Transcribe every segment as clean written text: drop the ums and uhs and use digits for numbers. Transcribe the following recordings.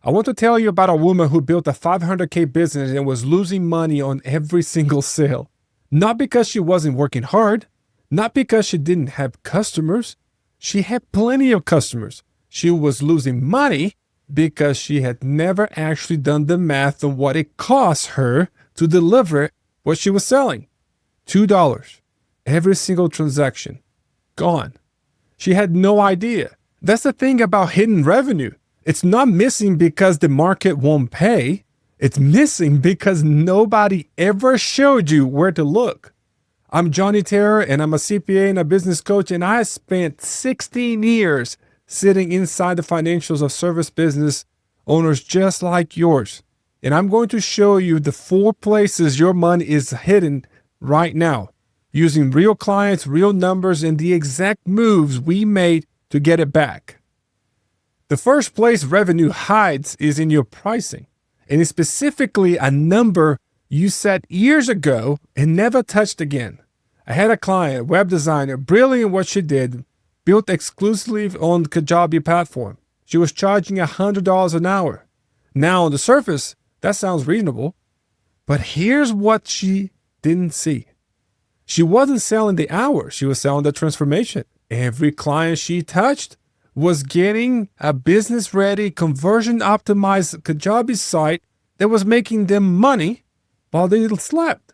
I want to tell you about a woman who built a 500K business and was losing money on every single sale. Not because she wasn't working hard, not because she didn't have customers. She had plenty of customers. She was losing money because she had never actually done the math on what it cost her to deliver what she was selling. $2. Every single transaction. Gone. She had no idea. That's the thing about hidden revenue. It's not missing because the market won't pay. It's missing because nobody ever showed you where to look. I'm Johnny Terra, and I'm a CPA and a business coach, and I spent 16 years sitting inside the financials of service business owners just like yours. And I'm going to show you the 4 places your money is hidden right now, using real clients, real numbers, and the exact moves we made to get it back. The first place revenue hides is in your pricing, and it's specifically a number you set years ago and never touched again. I had a client, web designer, brilliant in what she did, built exclusively on the Kajabi platform. She was charging $100 an hour. Now, on the surface, that sounds reasonable, but here's what she didn't see. She wasn't selling the hour, she was selling the transformation. Every client she touched was getting a business-ready, conversion-optimized Kajabi site that was making them money while they slept.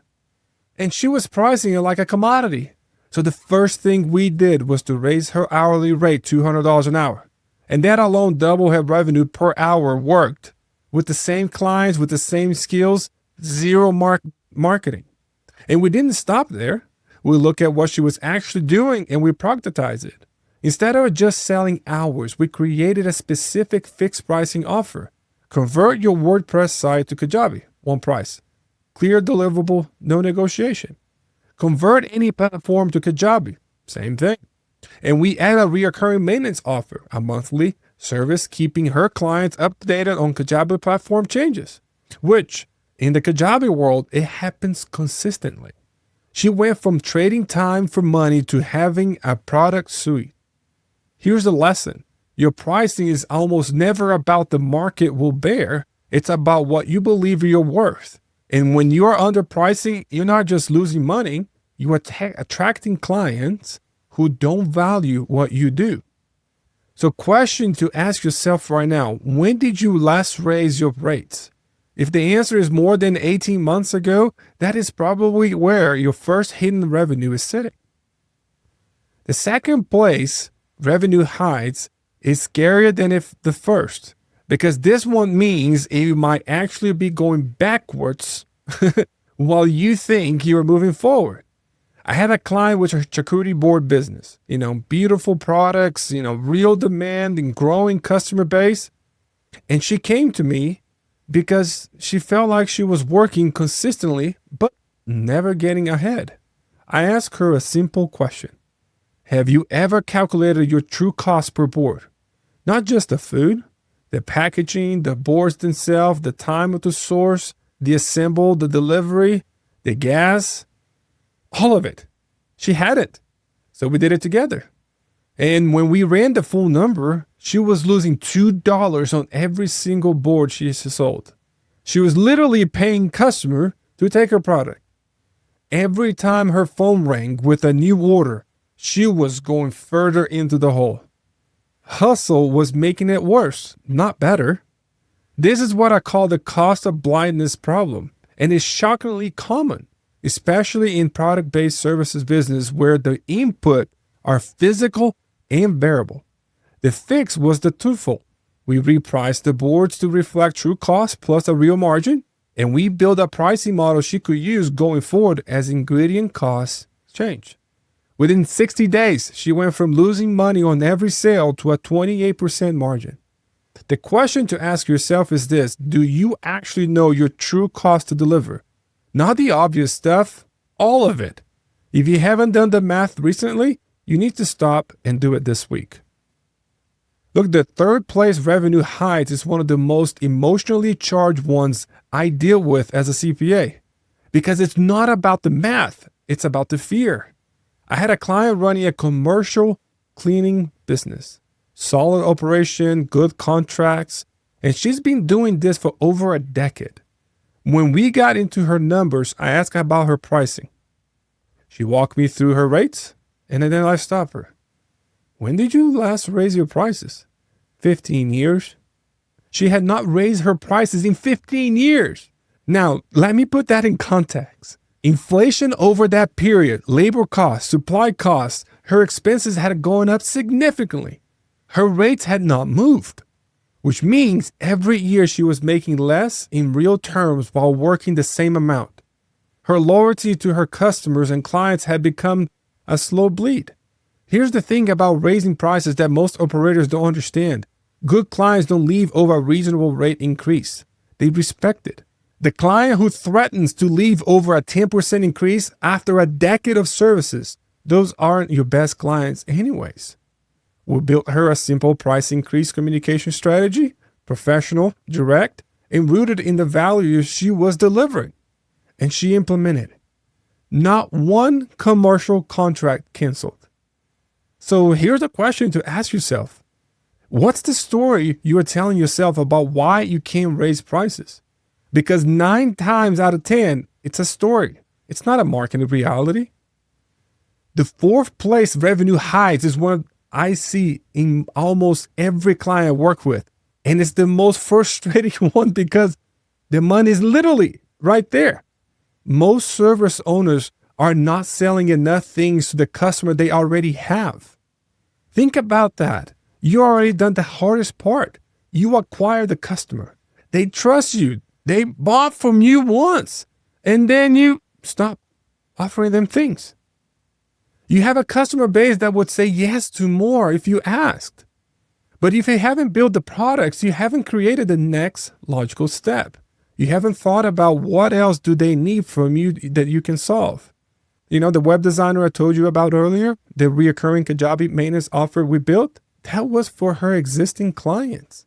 And she was pricing it like a commodity. So the first thing we did was to raise her hourly rate $200 an hour. And that alone doubled her revenue per hour worked. With the same clients, with the same skills, zero marketing. And we didn't stop there. We looked at what she was actually doing and we productized it. Instead of just selling hours, we created a specific fixed pricing offer. Convert your WordPress site to Kajabi, one price. Clear, deliverable, no negotiation. Convert any platform to Kajabi, same thing. And we add a recurring maintenance offer, a monthly service keeping her clients updated on Kajabi platform changes, which in the Kajabi world, it happens consistently. She went from trading time for money to having a product suite. Here's the lesson. Your pricing is almost never about the market will bear. It's about what you believe you're worth. And when you are underpricing, you're not just losing money, you are attracting clients who don't value what you do. So question to ask yourself right now, when did you last raise your rates? If the answer is more than 18 months ago, that is probably where your first hidden revenue is sitting. The second place revenue hides is scarier than the first, because this one means you might actually be going backwards while you think you're moving forward. I had a client with a charcuterie board business, beautiful products, real demand and growing customer base. And she came to me because she felt like she was working consistently, but never getting ahead. I asked her a simple question. Have you ever calculated your true cost per board? Not just the food, the packaging, the boards themselves, the time of the source, the assemble, the delivery, the gas, all of it. She had it. So we did it together. And when we ran the full number, she was losing $2 on every single board she sold. She was literally paying customer to take her product. Every time her phone rang with a new order, she was going further into the hole. Hustle was making it worse, not better. This is what I call the cost of blindness problem, and it's shockingly common, especially in product-based services business where the input are physical and variable. The fix was the twofold. We repriced the boards to reflect true cost plus a real margin, and we built a pricing model she could use going forward as ingredient costs change. Within 60 days, she went from losing money on every sale to a 28% margin. The question to ask yourself is this: do you actually know your true cost to deliver? Not the obvious stuff, all of it. If you haven't done the math recently, you need to stop and do it this week. Look, the third place revenue hides is one of the most emotionally charged ones I deal with as a CPA, because it's not about the math, it's about the fear. I had a client running a commercial cleaning business. Solid operation, good contracts, And she's been doing this for over a decade. When we got into her numbers, I asked about her pricing. She walked me through her rates, and then I stopped her. When did you last raise your prices? 15 years. She had not raised her prices in 15 years. Now, let me put that in context. Inflation over that period, labor costs, supply costs, her expenses had gone up significantly. Her rates had not moved, which means every year she was making less in real terms while working the same amount. Her loyalty to her customers and clients had become a slow bleed. Here's the thing about raising prices that most operators don't understand. Good clients don't leave over a reasonable rate increase. They respect it. The client who threatens to leave over a 10% increase after a decade of services, those aren't your best clients anyways. We built her a simple price increase communication strategy, professional, direct, and rooted in the values she was delivering. And she implemented it. Not one commercial contract canceled. So here's a question to ask yourself. What's the story you are telling yourself about why you can't raise prices? Because 9 times out of 10, it's a story. It's not a marketing reality. The 4th place revenue highs is one I see in almost every client I work with. And it's the most frustrating one because the money is literally right there. Most service owners are not selling enough things to the customer they already have. Think about that. You already done the hardest part. You acquire the customer. They trust you. They bought from you once. And then you stop offering them things. You have a customer base that would say yes to more if you asked. But if you haven't built the products, you haven't created the next logical step. You haven't thought about what else do they need from you that you can solve. You know, the web designer I told you about earlier, the recurring Kajabi maintenance offer we built, that was for her existing clients.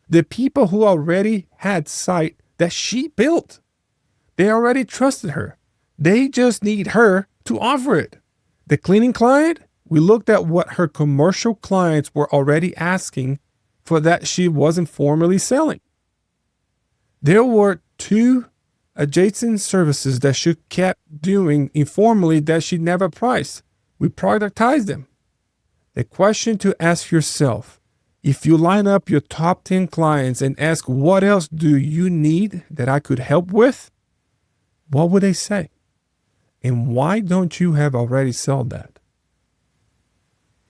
The people who already had site that she built. They already trusted her. They just need her to offer it. The cleaning client, we looked at what her commercial clients were already asking for that she wasn't formally selling. There were 2 adjacent services that she kept doing informally that she never priced. We productized them. The question to ask yourself, if you line up your top 10 clients and ask what else do you need that I could help with, what would they say? And why don't you have already sold that?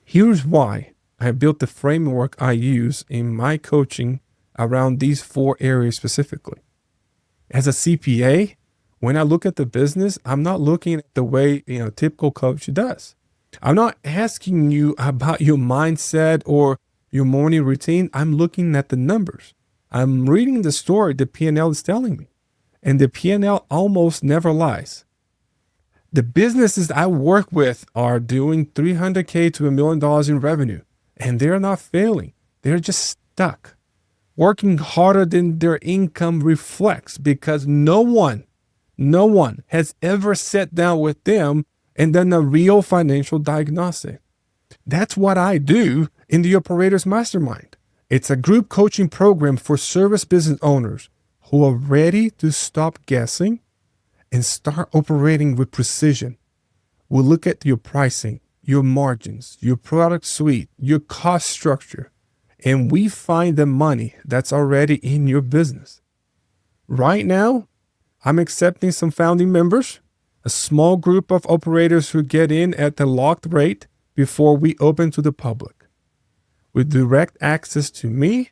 Here's why I built the framework I use in my coaching around these 4 areas specifically. As a CPA, when I look at the business, I'm not looking at the way a typical coach does. I'm not asking you about your mindset or your morning routine. I'm looking at the numbers. I'm reading the story the P&L is telling me. And the P&L almost never lies. The businesses I work with are doing $300K to $1 million in revenue, and they're not failing. They're just stuck, working harder than their income reflects because no one has ever sat down with them and done a real financial diagnostic. That's what I do in the Operators Mastermind. It's a group coaching program for service business owners who are ready to stop guessing and start operating with precision. We'll look at your pricing, your margins, your product suite, your cost structure, and we find the money that's already in your business. Right now, I'm accepting some founding members, a small group of operators who get in at the locked rate before we open to the public, with direct access to me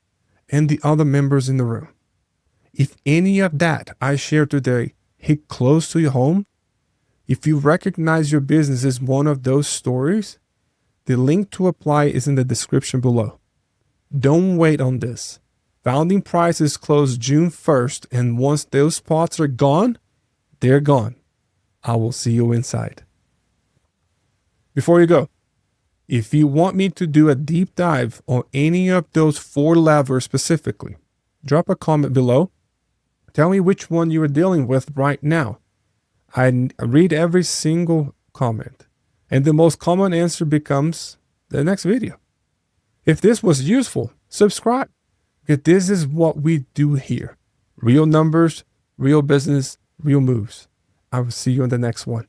and the other members in the room. If any of that I share today hit close to your home, if you recognize your business as one of those stories, the link to apply is in the description below. Don't wait on this. Founding prices close June 1st, and once those spots are gone, they're gone. I will see you inside. Before you go, if you want me to do a deep dive on any of those 4 levers specifically, drop a comment below. Tell me which one you are dealing with right now. I read every single comment, and the most common answer becomes the next video. If this was useful, subscribe. Because this is what we do here. Real numbers, real business, real moves. I will see you on the next one.